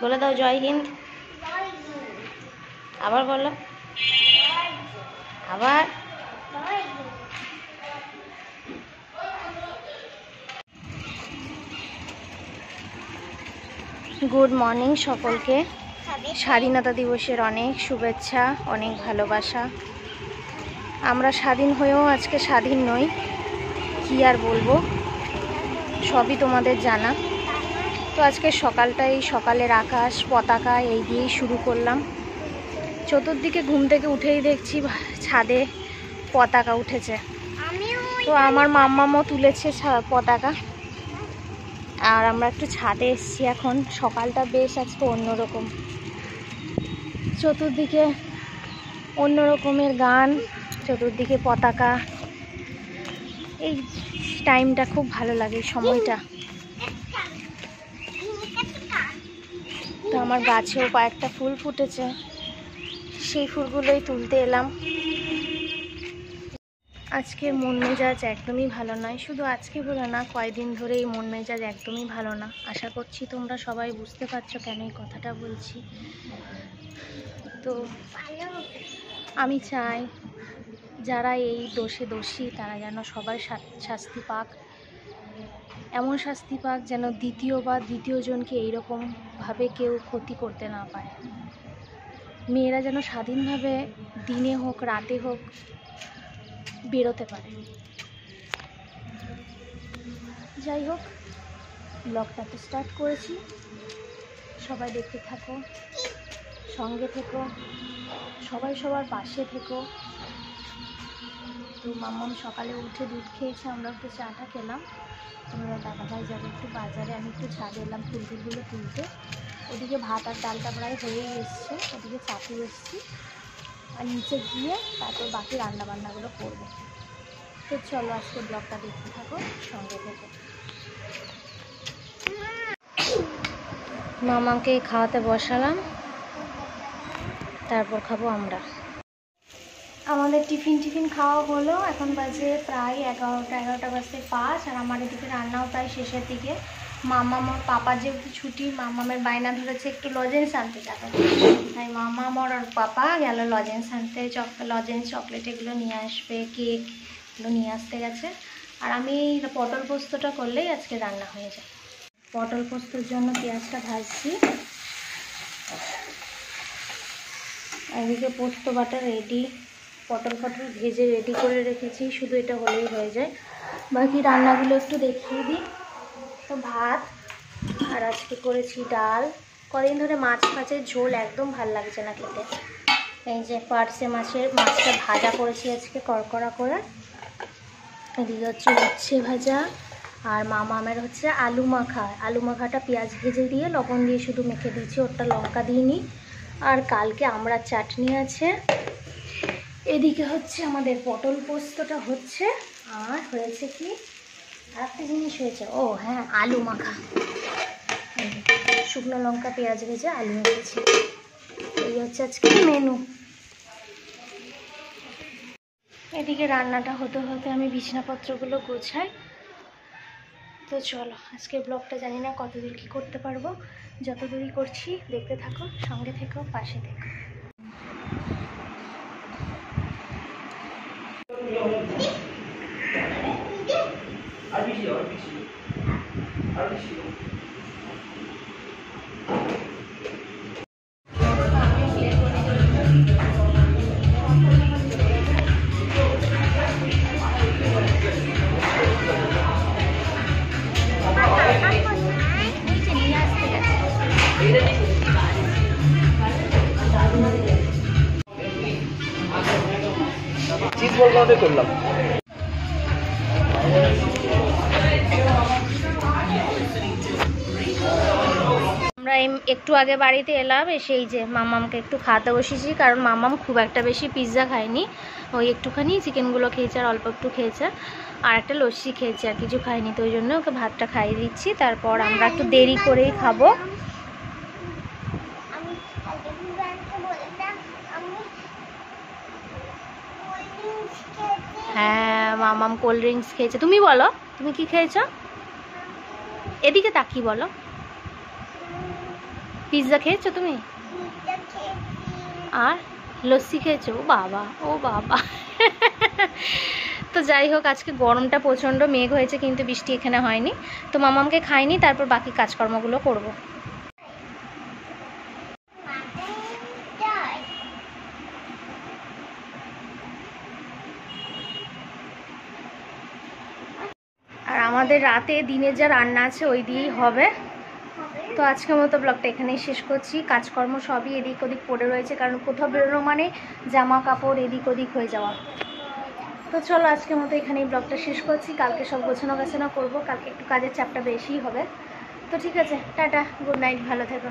বলে দাও জয় হিন্দ। আবার বলো, আবার। গুড মর্নিং সকলকে। স্বাধীনতা দিবসের অনেক শুভেচ্ছা, অনেক ভালোবাসা। আমরা স্বাধীন হয়েও আজকে স্বাধীন নই, কি আর বলবো, সবই তোমাদের জানা। তো আজকে সকালটাই, সকালের আকাশ পতাকা এই দিয়েই শুরু করলাম। চতুর্দিকে ঘুম থেকে উঠেই দেখছি ছাদে পতাকা উঠেছে। তো আমার মাম্মামও তুলেছে পতাকা, আর আমরা একটু ছাদে এসেছি এখন। সকালটা বেশ আজকে অন্যরকম, চতুর্দিকে অন্য রকমের গান, চতুর্দিকে পতাকা। এই টাইমটা খুব ভালো লাগে, সময়টা। তো আমার গাছেও কয়েকটা ফুল ফুটেছে, সেই ফুলগুলোই তুলতে এলাম। আজকের মন মেজাজ একদমই ভালো নয়, শুধু আজকে বলে না, কয়েকদিন ধরেই মন মেজাজ একদমই ভালো না। আশা করছি তোমরা সবাই বুঝতে পারছো কেন এই কথাটা বলছি। তো আমি চাই যারা এই দোষে দোষী তারা যেন সবাই শাস্তি পাক, এমন শাস্তি পাক যেন দ্বিতীয় জনকে এইরকমভাবে কেউ ক্ষতি করতে না পারে। মেয়েরা যেন স্বাধীনভাবে দিনে হোক রাতে হোক বেরোতে পারে। যাই হোক, ব্লগটা তো স্টার্ট করেছি, সবাই দেখতে থাকো, সঙ্গে থেকো, সবাই সবার পাশে থেকো। তো মাম্মাম সকালে উঠে দুধ খেয়েছে, আমরা একটু চাটা খেলাম। আমরা দাদাভাই যাবে একটু বাজারে, আমি একটু ছাদে এলাম ফুলগুলো তুলতে। ওদিকে ভাত আর ডালটা প্রায় হয়েই এসছে, ওদিকে চাটু এসছি, আর নিচে গিয়ে তারপর বাকি রান্নাবান্নাগুলো করবো। তো চলো আজকে ব্লগটা দেখতে থাকো, সঙ্গে থেকো। মামাকে খাওয়াতে বসালাম, তারপর খাবো আমরা। আমাদের টিফিন খাওয়া হলো, এখন বাজে প্রায় 11টা বাজতে 5, আর আমার এদিকে রান্নাও প্রায় শেষের দিকে। মামাম ওর পাপার যেহেতু ছুটি, মামামের বায়না ধরেছে একটু লজেন্স আনতে যাবে, তাই মামাম ওর পাপা গেল লজেন্স আনতে। লজেন্স চকলেট এগুলো নিয়ে আসবে, কেক এগুলো নিয়ে আসতে গেছে। আর আমি পটল পোস্তটা করলেই আজকে রান্না হয়ে যায়। পটল পোস্তর জন্য পেঁয়াজটা ভাজছি, এদিকে পোস্ত বাটা রেডি, পটল ভেজে রেডি করে রেখেছি, শুধু এটা হলেই হয়ে যায়। বাকি রান্নাগুলো একটু দেখিয়ে দিই। তো ভাত, আর আজকে করেছি ডাল। কদিন ধরে মাছের ঝোল একদম ভাল লাগছে না খেতে। এই যে পার্সে মাছটা ভাজা করেছি আজকে কড়কড়া করে। এদিকে হচ্ছে উচ্ছে ভাজা, আর মামামের হচ্ছে আলু মাখাটা পেঁয়াজ ভেজে দিয়ে লবণ দিয়ে শুধু মেখে দিয়েছি, ওটা লঙ্কা দিইনি। আর কালকে আমরা চাটনি আছে। এদিকে হচ্ছে আমাদের পটল পোস্তটা হচ্ছে, আর হয়েছে কি আরেকটা জিনিস হয়েছে, ও হ্যাঁ, আলু মাখা। শুকনো লঙ্কা পেঁয়াজ ভেজে আলু মেখেছি। এই হচ্ছে আজকে মেনু। এদিকে রান্নাটা হতে হতে আমি বিছানাপত্রগুলো গোছাই। তো চলো আজকে ব্লগটা জানি না কতদূর কী করতে পারবো, যতদূরই করছি দেখতে থাকো, সঙ্গে থেকো, পাশে থেকো। করলাম আমরা একটু আগে বাড়িতে এলাম, এসে এই যে মামামকে একটু খাওয়াতে বসেছি, কারণ মামাম খুব একটা বেশি পিৎজা খায়নি, ওই একটুখানি চিকেনগুলো খেয়েছে আর অল্প একটু খেয়েছে, আর একটা লস্যি খেয়েছে, আর কিছু খায়নি। তো ওই জন্য ওকে ভাতটা খাইয়ে দিচ্ছি, তারপর আমরা একটু দেরি করেই খাবো। হ্যাঁ, মামাম কোল্ড ড্রিঙ্কস খেয়েছে। তুমি বলো, তুমি কি খেয়েছো? এদিকে তাকিয়ে বলো, পিৎজা খেয়েছো তুমি? আর লস্যি খেয়েছো? ও বাবা, ও বাবা। তো যাই হোক, আজকে গরমটা প্রচণ্ড, মেঘ হয়েছে কিন্তু বৃষ্টি এখানে হয়নি। তো মামামকে খাইনি, তারপর বাকি কাজকর্মগুলো করব। আর আমাদের রাতে দিনে যা রান্না আছে ওই দিয়েই হবে। তো আজকের মতো ব্লগটা এখানেই শেষ করছি। কাজকর্ম সবই এদিক ওদিক পড়ে রয়েছে, কারণ কোথাও বেরোনো মানে জামা কাপড় এদিক ওদিক হয়ে যাওয়া। তো চলো আজকের মতো এখানেই ব্লগটা শেষ করছি। কালকে সব গোছানো গাছানো করবো, কালকে একটু কাজের চাপটা বেশিই হবে। তো ঠিক আছে, টাটা, গুড নাইট, ভালো থেকো।